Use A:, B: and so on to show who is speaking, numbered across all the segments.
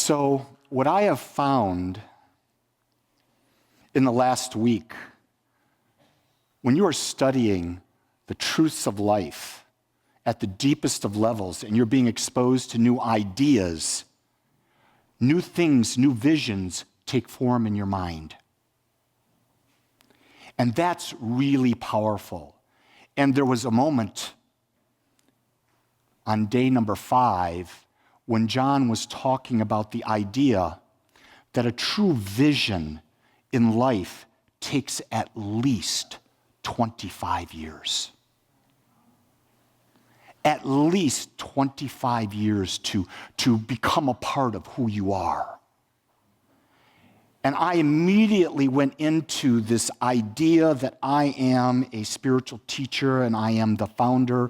A: So what I have found in the last week, when you are studying the truths of life at the deepest of levels and you're being exposed to new ideas, new things, new visions take form in your mind. And that's really powerful. And there was a moment on day number 5 when John was talking about the idea that a true vision in life takes at least 25 years. At least 25 years to become a part of who you are. And I immediately went into this idea that I am a spiritual teacher and I am the founder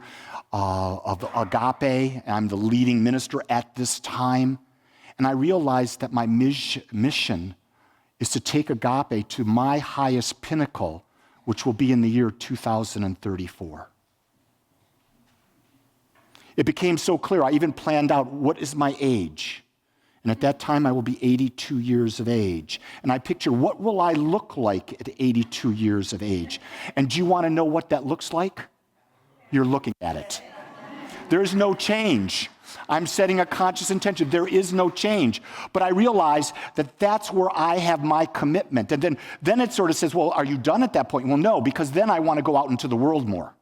A: of Agape, and I'm the leading minister at this time. And I realized that my mission is to take Agape to my highest pinnacle, which will be in the year 2034. It became so clear, I even planned out what is my age. And at that time, I will be 82 years of age. And I picture, what will I look like at 82 years of age? And do you want to know what that looks like? You're looking at it. There is no change. I'm setting a conscious intention. There is no change. But I realize that that's where I have my commitment. And then it sort of says, well, are you done at that point? Well, no, because then I want to go out into the world more.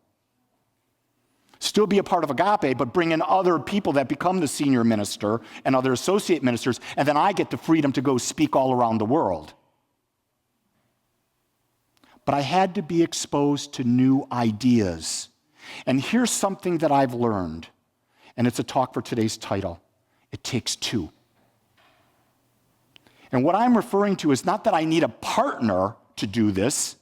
A: Still be a part of Agape, but bring in other people that become the senior minister and other associate ministers, and then I get the freedom to go speak all around the world. But I had to be exposed to new ideas. And here's something that I've learned, and it's a talk for today's title. It takes two. And what I'm referring to is not that I need a partner to do this,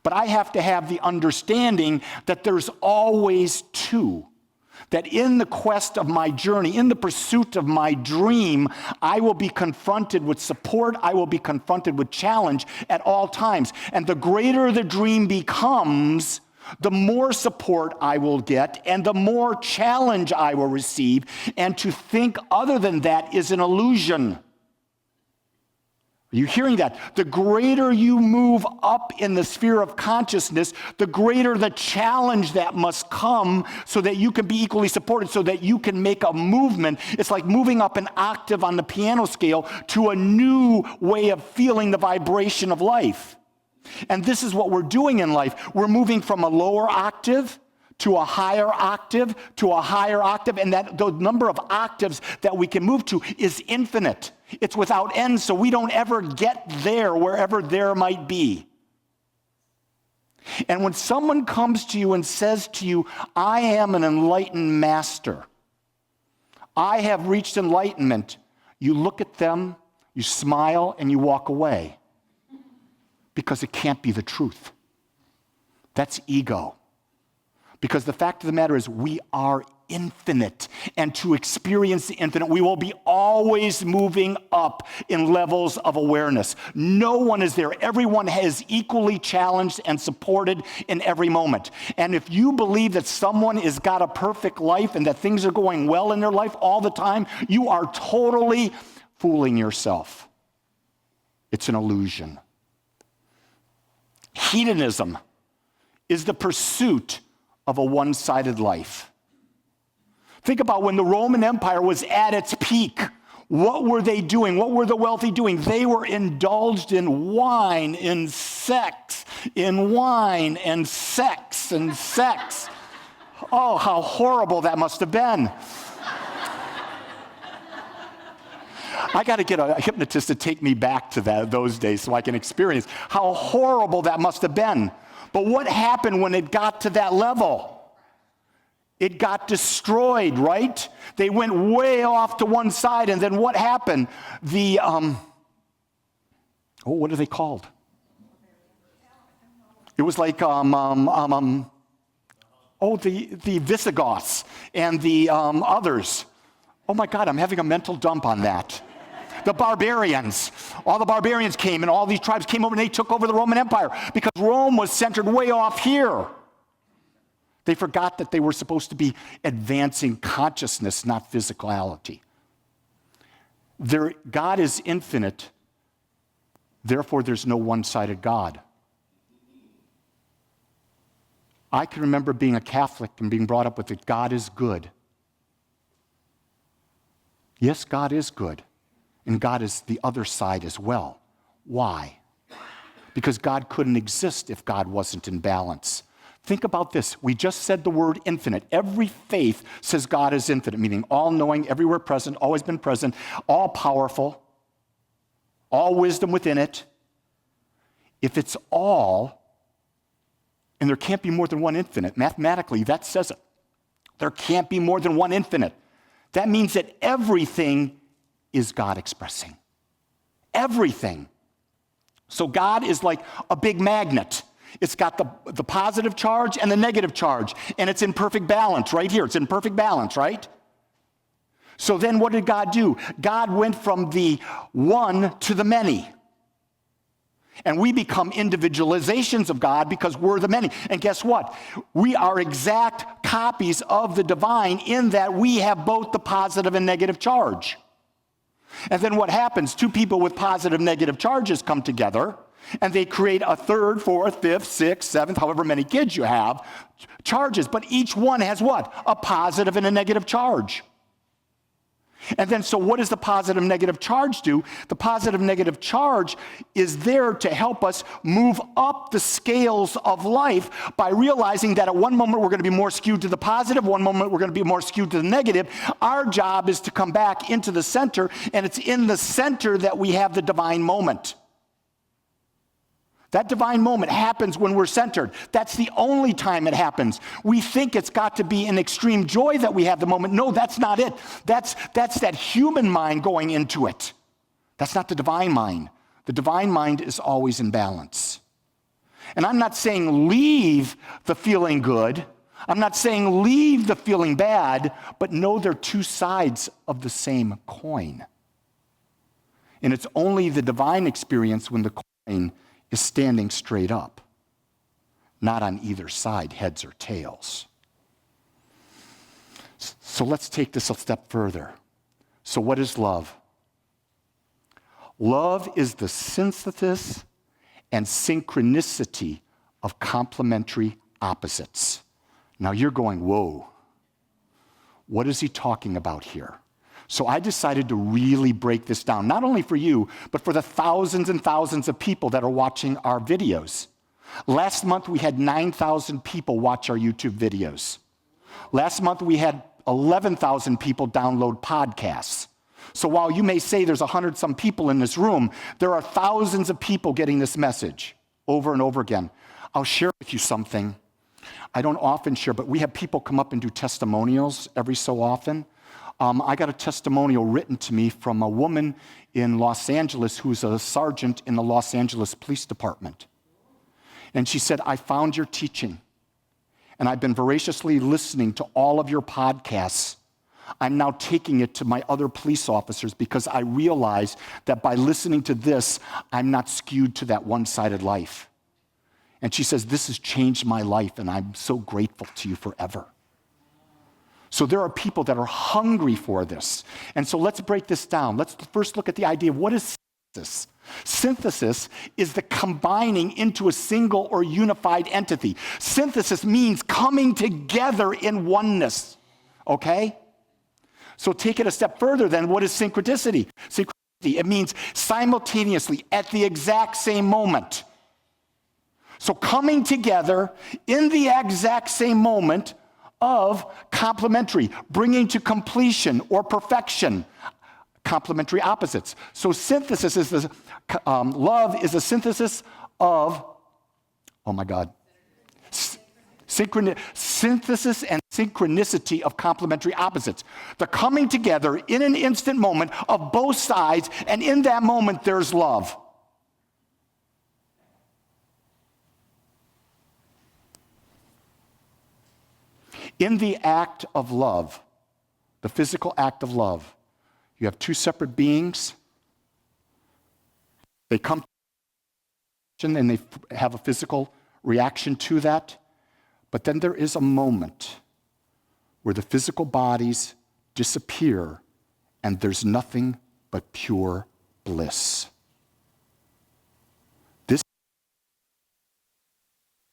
A: but I have to have the understanding that there's always two. That in the quest of my journey, in the pursuit of my dream, I will be confronted with support, I will be confronted with challenge at all times. And the greater the dream becomes, the more support I will get and the more challenge I will receive. And to think other than that is an illusion. Are you hearing that? The greater you move up in the sphere of consciousness, the greater the challenge that must come so that you can be equally supported, so that you can make a movement. It's like moving up an octave on the piano scale to a new way of feeling the vibration of life. And this is what we're doing in life. We're moving from a lower octave to a higher octave, to a higher octave, and that the number of octaves that we can move to is infinite. It's without end, so we don't ever get there, wherever there might be. And when someone comes to you and says to you, I am an enlightened master, I have reached enlightenment, you look at them, you smile, and you walk away. Because it can't be the truth. That's ego. Because the fact of the matter is we are infinite. And to experience the infinite, we will be always moving up in levels of awareness. No one is there. Everyone is equally challenged and supported in every moment. And if you believe that someone has got a perfect life and that things are going well in their life all the time, you are totally fooling yourself. It's an illusion. Hedonism is the pursuit of a one-sided life. Think about when the Roman Empire was at its peak. What were they doing? What were the wealthy doing? They were indulged in wine, in sex, in wine and sex and sex. Oh, how horrible that must have been. I got to get a hypnotist to take me back to those days so I can experience how horrible that must have been. But what happened when it got to that level? It got destroyed, right? They went way off to one side, and then what happened? What are they called? It was like the Visigoths and the others. Oh my God, I'm having a mental dump on that. The barbarians. All the barbarians came and all these tribes came over and they took over the Roman Empire because Rome was centered way off here. They forgot that they were supposed to be advancing consciousness, not physicality. God is infinite, therefore there's no one-sided God. I can remember being a Catholic and being brought up with that God is good. Yes, God is good, and God is the other side as well. Why? Because God couldn't exist if God wasn't in balance. Think about this. We just said the word infinite. Every faith says God is infinite, meaning all-knowing, everywhere present, always been present, all-powerful, all wisdom within it. If it's all, and there can't be more than one infinite, mathematically, that says it. There can't be more than one infinite. That means that everything is God expressing. Everything. So God is like a big magnet. It's got the positive charge and the negative charge, and it's in perfect balance right here. It's in perfect balance, right? So then what did God do? God went from the one to the many. And we become individualizations of God because we're the many. And guess what? We are exact copies of the divine in that we have both the positive and negative charge. And then what happens? Two people with positive and negative charges come together, and they create a third, fourth, fifth, sixth, seventh, however many kids you have, charges. But each one has what? A positive and a negative charge. And then, so what does the positive negative charge do? The positive negative charge is there to help us move up the scales of life by realizing that at one moment we're going to be more skewed to the positive, one moment we're going to be more skewed to the negative. Our job is to come back into the center, and it's in the center that we have the divine moment. That divine moment happens when we're centered. That's the only time it happens. We think it's got to be an extreme joy that we have the moment. No, that's not it. That's that human mind going into it. That's not the divine mind. The divine mind is always in balance. And I'm not saying leave the feeling good. I'm not saying leave the feeling bad, but know they're two sides of the same coin. And it's only the divine experience when the coin is standing straight up, not on either side, heads or tails. So let's take this a step further. So what is love? Love is the synthesis and synchronicity of complementary opposites. Now you're going, whoa, what is he talking about here? So I decided to really break this down, not only for you, but for the thousands and thousands of people that are watching our videos. Last month, we had 9,000 people watch our YouTube videos. Last month, we had 11,000 people download podcasts. So while you may say there's 100-some people in this room, there are thousands of people getting this message over and over again. I'll share with you something. I don't often share, but we have people come up and do testimonials every so often. I got a testimonial written to me from a woman in Los Angeles who's a sergeant in the Los Angeles Police Department. And she said, I found your teaching, and I've been voraciously listening to all of your podcasts. I'm now taking it to my other police officers because I realize that by listening to this, I'm not skewed to that one-sided life. And she says, this has changed my life, and I'm so grateful to you forever. So there are people that are hungry for this. And so let's break this down. Let's first look at the idea of what is synthesis. Synthesis is the combining into a single or unified entity. Synthesis means coming together in oneness, okay? So take it a step further then, what is synchronicity? Synchronicity, it means simultaneously at the exact same moment. So coming together in the exact same moment of complementary, bringing to completion or perfection, complementary opposites. So synthesis is love is a synthesis of, synthesis and synchronicity of complementary opposites. The coming together in an instant moment of both sides, and in that moment there's love. In the act of love, the physical act of love, you have two separate beings. They come and they have a physical reaction to that. But then there is a moment where the physical bodies disappear and there's nothing but pure bliss. This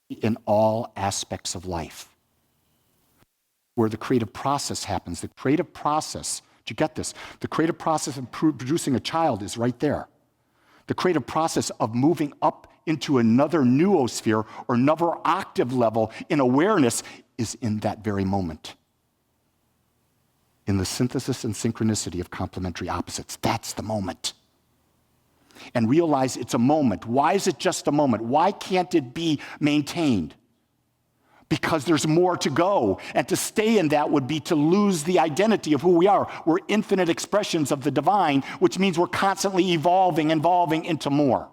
A: in all aspects of life. Where the creative process happens. The creative process, do you get this? The creative process of producing a child is right there. The creative process of moving up into another noosphere or another octave level in awareness is in that very moment. In the synthesis and synchronicity of complementary opposites. That's the moment. And realize it's a moment. Why is it just a moment? Why can't it be maintained? Because there's more to go. And to stay in that would be to lose the identity of who we are. We're infinite expressions of the divine, which means we're constantly evolving into more.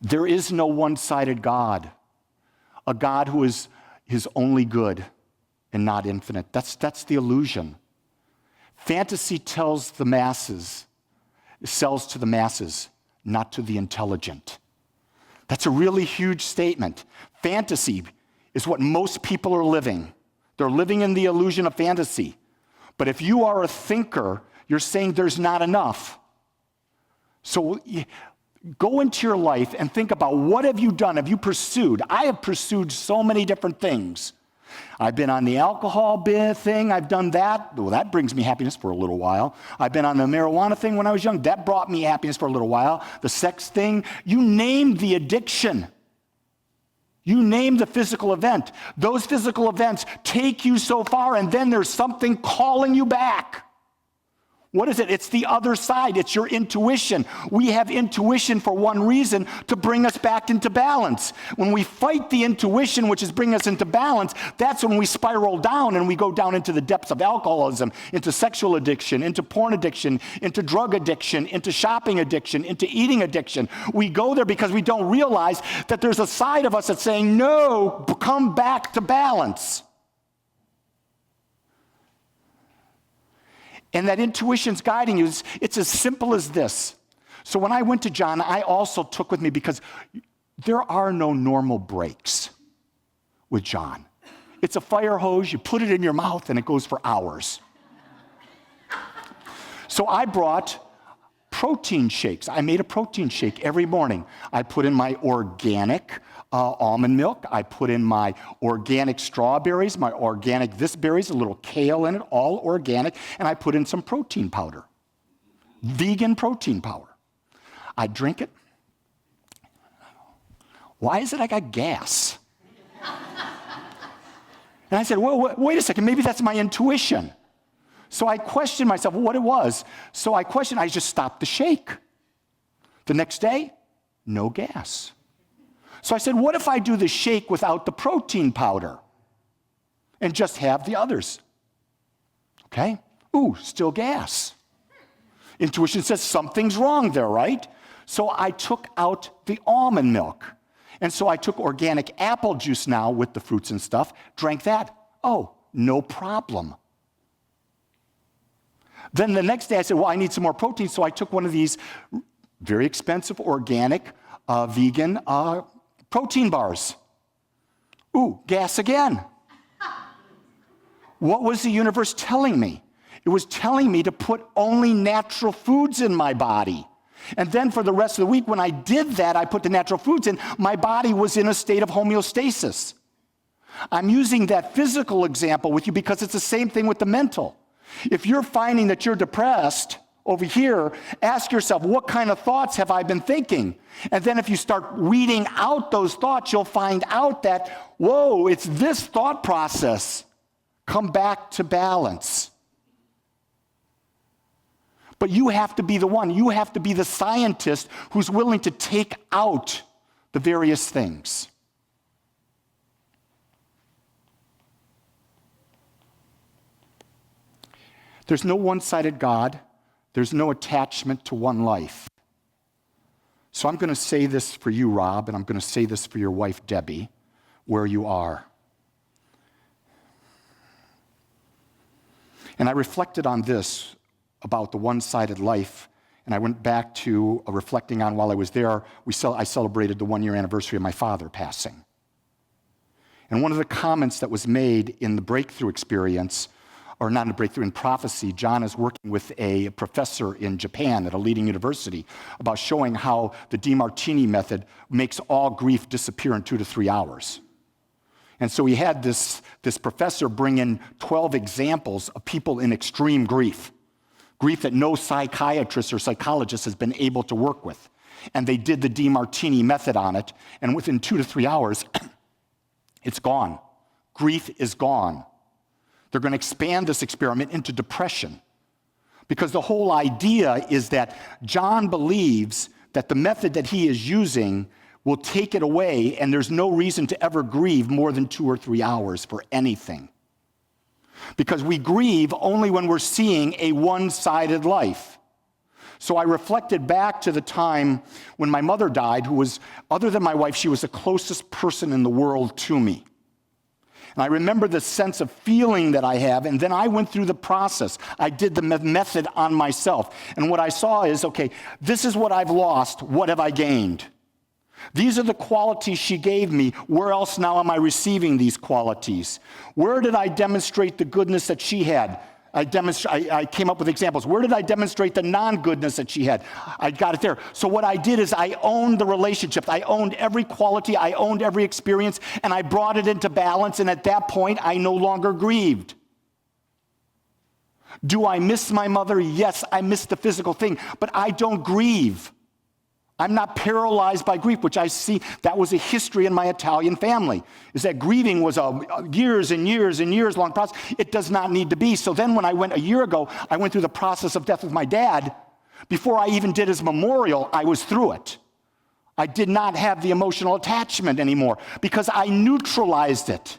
A: There is no one-sided God, a God who is only good and not infinite. That's the illusion. Fantasy sells to the masses, not to the intelligent. That's a really huge statement. Fantasy is what most people are living. They're living in the illusion of fantasy. But if you are a thinker, you're saying there's not enough. So go into your life and think about what have you done? Have you pursued? I have pursued so many different things. I've been on the alcohol thing. I've done that. Well, that brings me happiness for a little while. I've been on the marijuana thing when I was young. That brought me happiness for a little while. The sex thing. You name the addiction. You name the physical event. Those physical events take you so far, and then there's something calling you back. What is it? It's the other side. It's your intuition. We have intuition for one reason, to bring us back into balance. When we fight the intuition, which is bringing us into balance, that's when we spiral down and we go down into the depths of alcoholism, into sexual addiction, into porn addiction, into drug addiction, into shopping addiction, into eating addiction. We go there because we don't realize that there's a side of us that's saying, no, come back to balance. And that intuition's guiding you. It's as simple as this. So when I went to John, I also took with me, because there are no normal breaks with John. It's a fire hose. You put it in your mouth, and it goes for hours. So I brought protein shakes. I made a protein shake every morning. I put in my organic almond milk. I put in my organic strawberries, my organic berries, a little kale in it, all organic, and I put in some protein powder, vegan protein powder. I drink it. Why is it I got gas? And I said, well, wait a second, maybe that's my intuition. So I questioned myself what it was. So I just stopped the shake. The next day, no gas. So I said, what if I do the shake without the protein powder and just have the others? Okay. Ooh, still gas. Intuition says something's wrong there, right? So I took out the almond milk. And so I took organic apple juice now with the fruits and stuff, drank that. Oh, no problem. Then the next day I said, well, I need some more protein. So I took one of these very expensive organic vegan protein bars. Ooh, gas again. What was the universe telling me? It was telling me to put only natural foods in my body. And then for the rest of the week, when I did that, I put the natural foods in, my body was in a state of homeostasis. I'm using that physical example with you because it's the same thing with the mental. If you're finding that you're depressed over here, ask yourself, what kind of thoughts have I been thinking? And then if you start weeding out those thoughts, you'll find out that, whoa, it's this thought process. Come back to balance. But you have to be the one. You have to be the scientist who's willing to take out the various things. There's no one-sided God. There's no attachment to one life. So I'm going to say this for you, Rob, and I'm going to say this for your wife, Debbie, where you are. And I reflected on this about the one-sided life, and I went back to reflecting on while I was there, I celebrated the one-year anniversary of my father passing. And one of the comments that was made in the breakthrough experience or not a breakthrough, in prophecy, John is working with a professor in Japan at a leading university about showing how the DeMartini method makes all grief disappear in 2 to 3 hours. And so he had this professor bring in 12 examples of people in extreme grief that no psychiatrist or psychologist has been able to work with. And they did the DeMartini method on it, and within 2 to 3 hours, it's gone. Grief is gone. They're going to expand this experiment into depression, because the whole idea is that John believes that the method that he is using will take it away, and there's no reason to ever grieve more than 2 or 3 hours for anything. Because we grieve only when we're seeing a one-sided life. So I reflected back to the time when my mother died, who was, other than my wife, she was the closest person in the world to me. And I remember the sense of feeling that I have, and then I went through the process. I did the method on myself. And what I saw is, okay, this is what I've lost. What have I gained? These are the qualities she gave me. Where else now am I receiving these qualities? Where did I demonstrate the goodness that she had? I came up with examples. Where did I demonstrate the non-goodness that she had? I got it there. So what I did is I owned the relationship. I owned every quality. I owned every experience, and I brought it into balance, and at that point, I no longer grieved. Do I miss my mother? Yes, I miss the physical thing, but I don't grieve. I'm not paralyzed by grief, which I see that was a history in my Italian family, is that grieving was a years and years and years long process. It does not need to be. So then when I went a year ago, I went through the process of death with my dad. Before I even did his memorial, I was through it. I did not have the emotional attachment anymore because I neutralized it.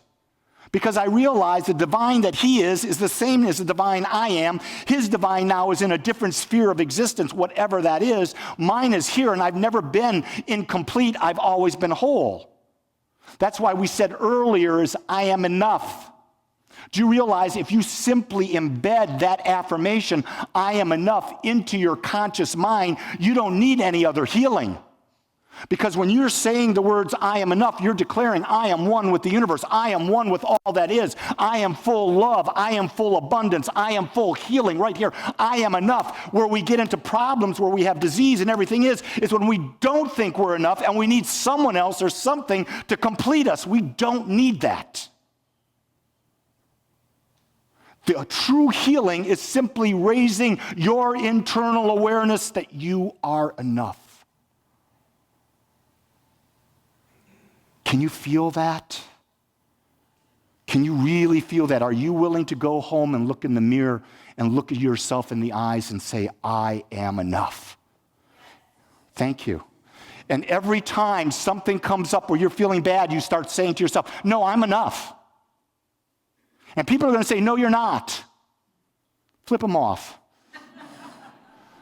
A: Because I realized the divine that he is the same as the divine I am. His divine now is in a different sphere of existence, whatever that is. Mine is here, and I've never been incomplete. I've always been whole. That's why we said earlier is I am enough. Do you realize if you simply embed that affirmation, I am enough, into your conscious mind, you don't need any other healing? Because when you're saying the words, I am enough, you're declaring, I am one with the universe. I am one with all that is. I am full love. I am full abundance. I am full healing right here. I am enough. Where we get into problems, where we have disease and everything is when we don't think we're enough and we need someone else or something to complete us. We don't need that. The true healing is simply raising your internal awareness that you are enough. Can you feel that? Can you really feel that? Are you willing to go home and look in the mirror and look at yourself in the eyes and say, I am enough? Thank you. And every time something comes up where you're feeling bad, you start saying to yourself, no, I'm enough. And people are going to say, no, you're not. Flip them off.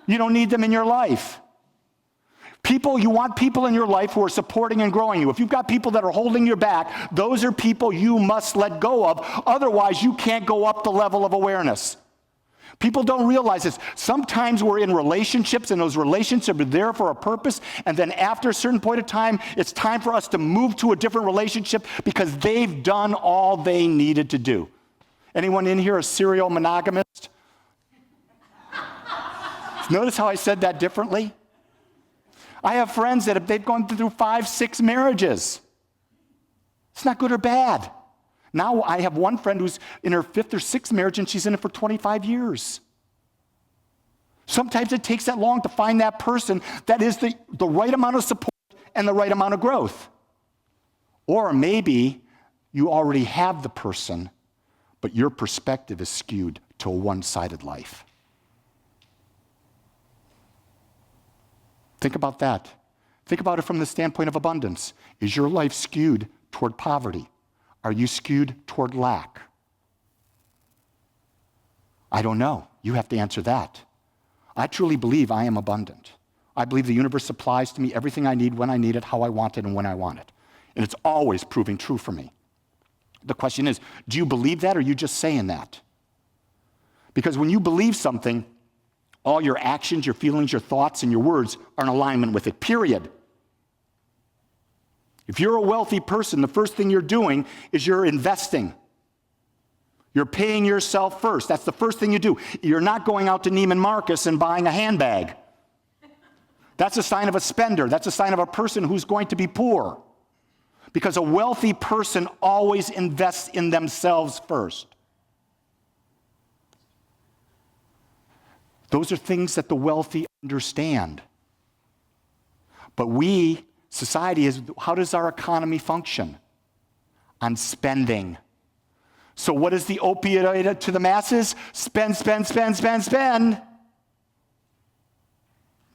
A: You don't need them in your life. You want people in your life who are supporting and growing you. If you've got people that are holding your back, those are people you must let go of. Otherwise, you can't go up the level of awareness. People don't realize this. Sometimes we're in relationships, and those relationships are there for a purpose, and then after a certain point of time, it's time for us to move to a different relationship because they've done all they needed to do. Anyone in here a serial monogamist? Notice how I said that differently? I have friends that they've gone through 5, 6 marriages. It's not good or bad. Now I have one friend who's in her 5th or 6th marriage, and she's in it for 25 years. Sometimes it takes that long to find that person that is the right amount of support and the right amount of growth. Or maybe you already have the person, but your perspective is skewed to a one-sided life. Think about that. Think about it from the standpoint of abundance. Is your life skewed toward poverty? Are you skewed toward lack? I don't know. You have to answer that. I truly believe I am abundant. I believe the universe supplies to me everything I need, when I need it, how I want it, and when I want it. And it's always proving true for me. The question is, do you believe that, or are you just saying that? Because when you believe something, all your actions, your feelings, your thoughts, and your words are in alignment with it, period. If you're a wealthy person, the first thing you're doing is you're investing. You're paying yourself first. That's the first thing you do. You're not going out to Neiman Marcus and buying a handbag. That's a sign of a spender. That's a sign of a person who's going to be poor. Because a wealthy person always invests in themselves first. Those are things that the wealthy understand. But we, society, how does our economy function? On spending. So what is the opioid to the masses? Spend, spend, spend, spend, spend.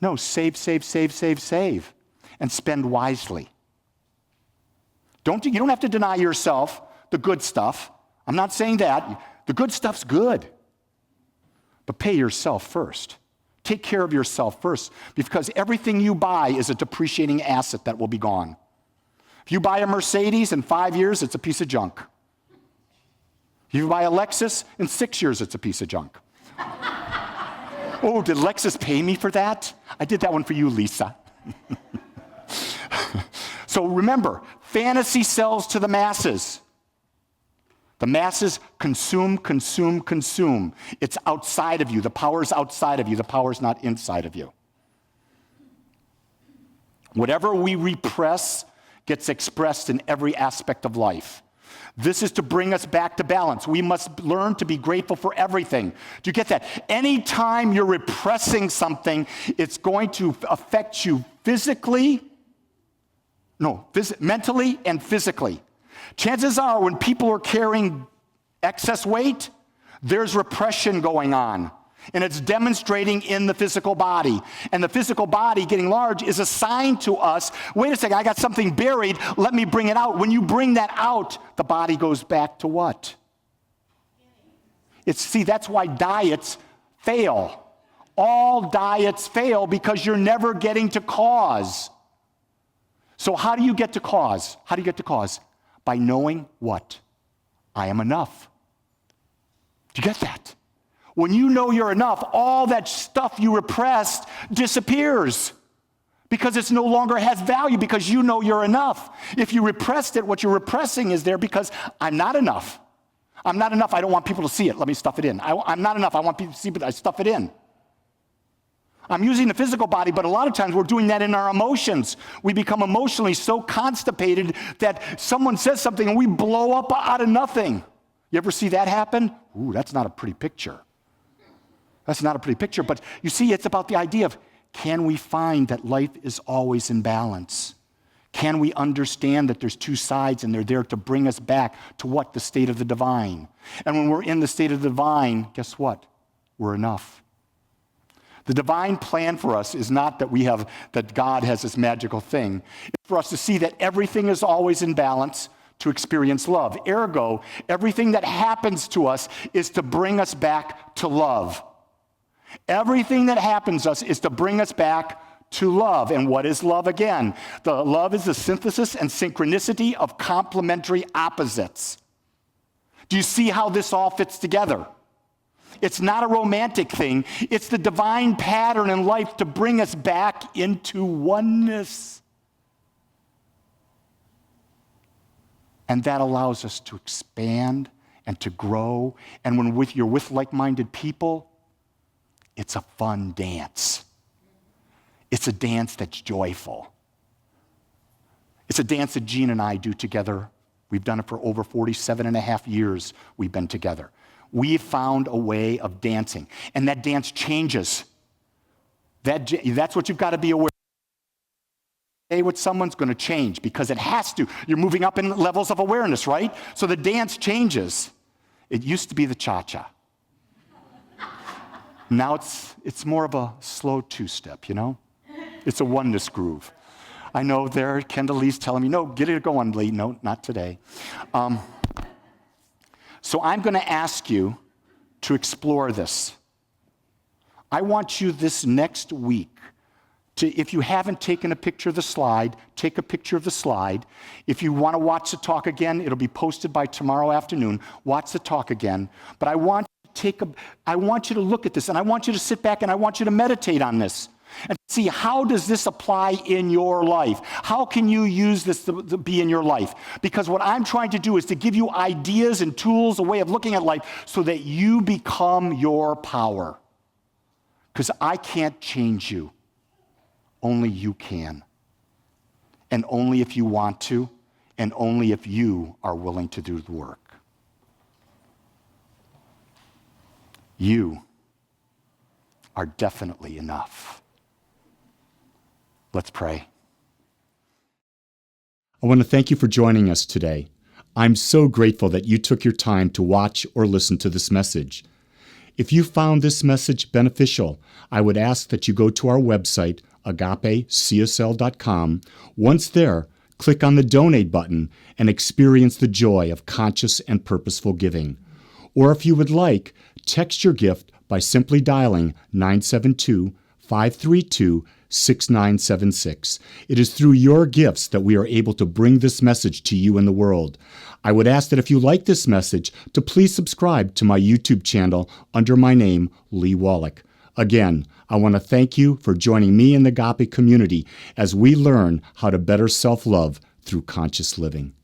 A: No, save, save, save, save, save. And spend wisely. You don't have to deny yourself the good stuff. I'm not saying that. The good stuff's good. But pay yourself first. Take care of yourself first. Because everything you buy is a depreciating asset that will be gone. If you buy a Mercedes in 5 years, it's a piece of junk. If you buy a Lexus, in 6 years, it's a piece of junk. Oh, did Lexus pay me for that? I did that one for you, Lisa. So remember, fantasy sells to the masses. The masses consume, consume, consume. It's outside of you. The power's outside of you. The power's not inside of you. Whatever we repress gets expressed in every aspect of life. This is to bring us back to balance. We must learn to be grateful for everything. Do you get that? Anytime you're repressing something, it's going to affect you mentally and physically. Chances are when people are carrying excess weight, there's repression going on. And it's demonstrating in the physical body. And the physical body getting large is a sign to us, wait a second, I got something buried, let me bring it out. When you bring that out, the body goes back to what? That's why diets fail. All diets fail because you're never getting to cause. So how do you get to cause? How do you get to cause? By knowing what? I am enough. Do you get that? When you know you're enough, all that stuff you repressed disappears because it no longer has value because you know you're enough. If you repressed it, what you're repressing is there because I'm not enough. I'm not enough. I don't want people to see it. Let me stuff it in. I'm not enough. I want people to see it. I stuff it in. I'm using the physical body, but a lot of times we're doing that in our emotions. We become emotionally so constipated that someone says something and we blow up out of nothing. You ever see that happen? Ooh, that's not a pretty picture. That's not a pretty picture, but you see, it's about the idea of, can we find that life is always in balance? Can we understand that there's two sides and they're there to bring us back to what? The state of the divine. And when we're in the state of the divine, guess what? We're enough. The divine plan for us is not that God has this magical thing. It's for us to see that everything is always in balance to experience love. Ergo, everything that happens to us is to bring us back to love. Everything that happens to us is to bring us back to love. And what is love again? The love is the synthesis and synchronicity of complementary opposites. Do you see how this all fits together? It's not a romantic thing. It's the divine pattern in life to bring us back into oneness. And that allows us to expand and to grow. And when you're with like-minded people, it's a fun dance. It's a dance that's joyful. It's a dance that Jean and I do together. We've done it for over 47 and a half years we've been together. We found a way of dancing, and that dance changes. That's what you've got to be aware of. With someone's going to change because it has to. You're moving up in levels of awareness, right? So the dance changes. It used to be the cha-cha. Now it's more of a slow two-step, you know? It's a oneness groove. I know there, Kendall Lee's telling me, no, get it going, Lee. No, not today. So I'm going to ask you to explore this. I want you this next week if you haven't taken a picture of the slide, take a picture of the slide. If you want to watch the talk again, it'll be posted by tomorrow afternoon. Watch the talk again. But I want you to look at this, and I want you to sit back, and I want you to meditate on this. and see, how does this apply in your life? How can you use this to be in your life? Because what I'm trying to do is to give you ideas and tools, a way of looking at life, so that you become your power. Because I can't change you. Only you can. And only if you want to, and only if you are willing to do the work. You are definitely enough. Let's pray. I want to thank you for joining us today. I'm so grateful that you took your time to watch or listen to this message. If you found this message beneficial, I would ask that you go to our website, agapecsl.com. Once there, click on the donate button and experience the joy of conscious and purposeful giving. Or if you would like, text your gift by simply dialing 972-532-6976. It is through your gifts that we are able to bring this message to you in the world. I would ask that if you like this message, to please subscribe to my YouTube channel under my name, Lee Wolak. Again, I want to thank you for joining me in the Agape community as we learn how to better self-love through conscious living.